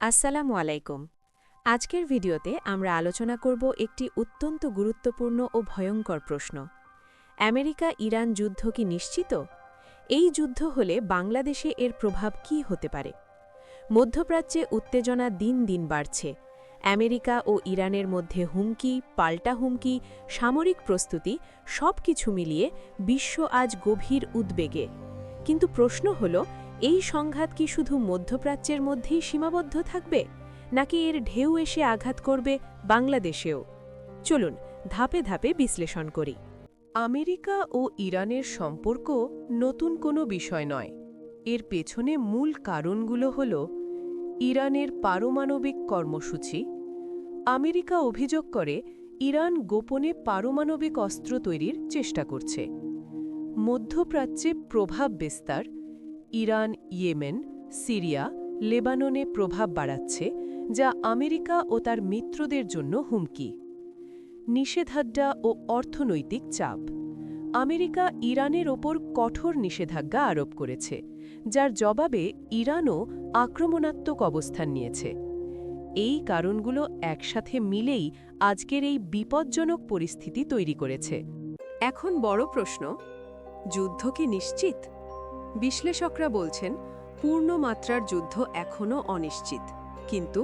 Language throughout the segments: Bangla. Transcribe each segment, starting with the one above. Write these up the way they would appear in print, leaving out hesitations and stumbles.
আসসালামু আলাইকুম। আজকের ভিডিওতে আমরা আলোচনা করব একটি অত্যন্ত গুরুত্বপূর্ণ ও ভয়ঙ্কর প্রশ্ন। আমেরিকা ইরান যুদ্ধ কি নিশ্চিত? এই যুদ্ধ হলে বাংলাদেশে এর প্রভাব কী হতে পারে? মধ্যপ্রাচ্যে উত্তেজনা দিন দিন বাড়ছে। আমেরিকা ও ইরানের মধ্যে হুমকি, পাল্টা হুমকি, সামরিক প্রস্তুতি সবকিছু মিলিয়ে বিশ্ব আজ গভীর উদ্বেগে। কিন্তু প্রশ্ন হল, এই সংঘাত কি শুধু মধ্যপ্রাচ্যের মধ্যেই সীমাবদ্ধ থাকবে, নাকি এর ঢেউ এসে আঘাত করবে বাংলাদেশেও? চলুন ধাপে ধাপে বিশ্লেষণ করি। আমেরিকা ও ইরানের সম্পর্ক নতুন কোনো বিষয় নয়। এর পেছনে মূল কারণগুলো হল ইরানের পারমাণবিক কর্মসূচি। আমেরিকা অভিযোগ করে ইরান গোপনে পারমাণবিক অস্ত্র তৈরির চেষ্টা করছে। মধ্যপ্রাচ্যে প্রভাব বিস্তার। ইরান ইয়েমেন, সিরিয়া, লেবাননে প্রভাব বাড়াচ্ছে, যা আমেরিকা ও তার মিত্রদের জন্য হুমকি। নিষেধাজ্ঞা ও অর্থনৈতিক চাপ। আমেরিকা ইরানের ওপর কঠোর নিষেধাজ্ঞা আরোপ করেছে, যার জবাবে ইরানও আক্রমণাত্মক অবস্থান নিয়েছে। এই কারণগুলো একসাথে মিলেই আজকের এই বিপজ্জনক পরিস্থিতি তৈরি করেছে। এখন বড় প্রশ্ন, যুদ্ধ কি নিশ্চিত? বিশ্লেষকরা বলছেন, পূর্ণমাত্রার যুদ্ধ এখনও অনিশ্চিত, কিন্তু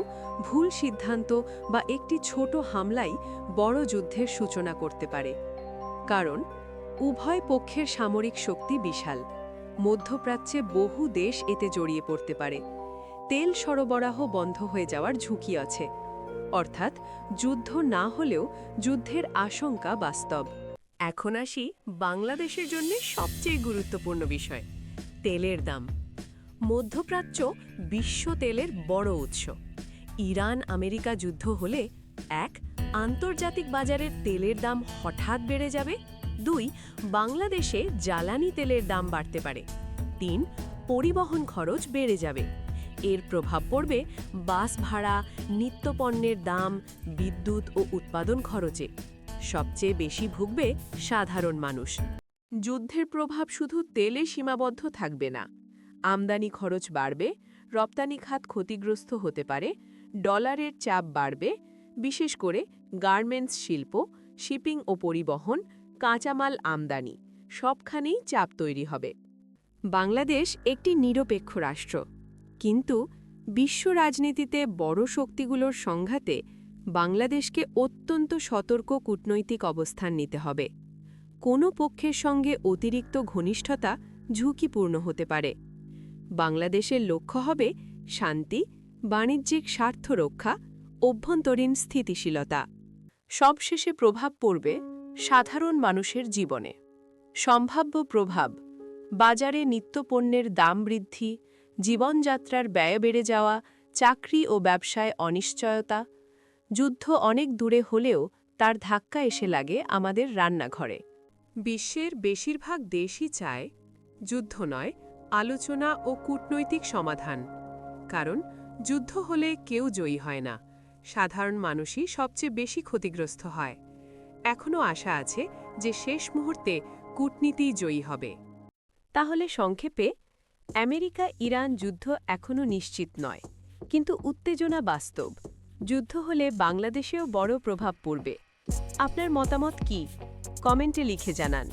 ভুল সিদ্ধান্ত বা একটি ছোট হামলাই বড় যুদ্ধের সূচনা করতে পারে। কারণ উভয় পক্ষের সামরিক শক্তি বিশাল। মধ্যপ্রাচ্যে বহু দেশ এতে জড়িয়ে পড়তে পারে। তেল সরবরাহ বন্ধ হয়ে যাওয়ার ঝুঁকি আছে। অর্থাৎ যুদ্ধ না হলেও যুদ্ধের আশঙ্কা বাস্তব। এখন আসি বাংলাদেশের জন্য সবচেয়ে গুরুত্বপূর্ণ বিষয়, তেলের দাম। মধ্যপ্রাচ্য বিশ্ব তেলের বড় উৎস। ইরান আমেরিকা যুদ্ধ হলে ১. আন্তর্জাতিক বাজারের তেলের দাম হঠাৎ বেড়ে যাবে। ২. বাংলাদেশে জ্বালানি তেলের দাম বাড়তে পারে। ৩. পরিবহন খরচ বেড়ে যাবে। এর প্রভাব পড়বে বাস ভাড়া, নিত্যপণ্যের দাম, বিদ্যুৎ ও উৎপাদন খরচে। সবচেয়ে বেশি ভুগবে সাধারণ মানুষ। যুদ্ধের প্রভাব শুধু তেলে সীমাবদ্ধ থাকবে না। আমদানি খরচ বাড়বে, রপ্তানি খাত ক্ষতিগ্রস্ত হতে পারে, ডলারের চাপ বাড়বে, বিশেষ করে গার্মেন্টস শিল্প, শিপিং ও পরিবহন, কাঁচামাল আমদানি সবখানেই চাপ তৈরি হবে। বাংলাদেশ একটি নিরপেক্ষ রাষ্ট্র, কিন্তু বিশ্ব রাজনীতিতে বড় শক্তিগুলোর সংঘাতে বাংলাদেশকে অত্যন্ত সতর্ক কূটনৈতিক অবস্থান নিতে হবে। কোনো পক্ষের সঙ্গে অতিরিক্ত ঘনিষ্ঠতা ঝুঁকিপূর্ণ হতে পারে। বাংলাদেশের লক্ষ্য হবে শান্তি, বাণিজ্যিক স্বার্থ রক্ষা, অভ্যন্তরীণ স্থিতিশীলতা। সবশেষে প্রভাব পড়বে সাধারণ মানুষের জীবনে। সম্ভাব্য প্রভাব: বাজারে নিত্যপণ্যের দাম বৃদ্ধি, জীবনযাত্রার ব্যয় বেড়ে যাওয়া, চাকরি ও ব্যবসায় অনিশ্চয়তা। যুদ্ধ অনেক দূরে হলেও তার ধাক্কা এসে লাগে আমাদের রান্নাঘরে। বিশ্বের বেশিরভাগ দেশই চায় যুদ্ধ নয়, আলোচনা ও কূটনৈতিক সমাধান। কারণ যুদ্ধ হলে কেউ জয়ী হয় না, সাধারণ মানুষই সবচেয়ে বেশি ক্ষতিগ্রস্ত হয়। এখনও আশা আছে যে শেষ মুহূর্তে কূটনীতিই জয়ী হবে। তাহলে সংক্ষেপে, আমেরিকা ইরান যুদ্ধ এখনও নিশ্চিত নয়, কিন্তু উত্তেজনা বাস্তব। যুদ্ধ হলে বাংলাদেশেও বড় প্রভাব পড়বে। আপনার মতামত কি? কমেন্টে লিখে জানান।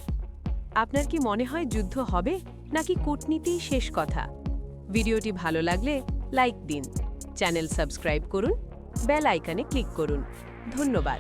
আপনার কি মনে হয় যুদ্ধ হবে, নাকি কূটনীতিই শেষ কথা? ভিডিওটি ভালো লাগলে লাইক দিন, চ্যানেল সাবস্ক্রাইব করুন, বেল আইকনে ক্লিক করুন। ধন্যবাদ।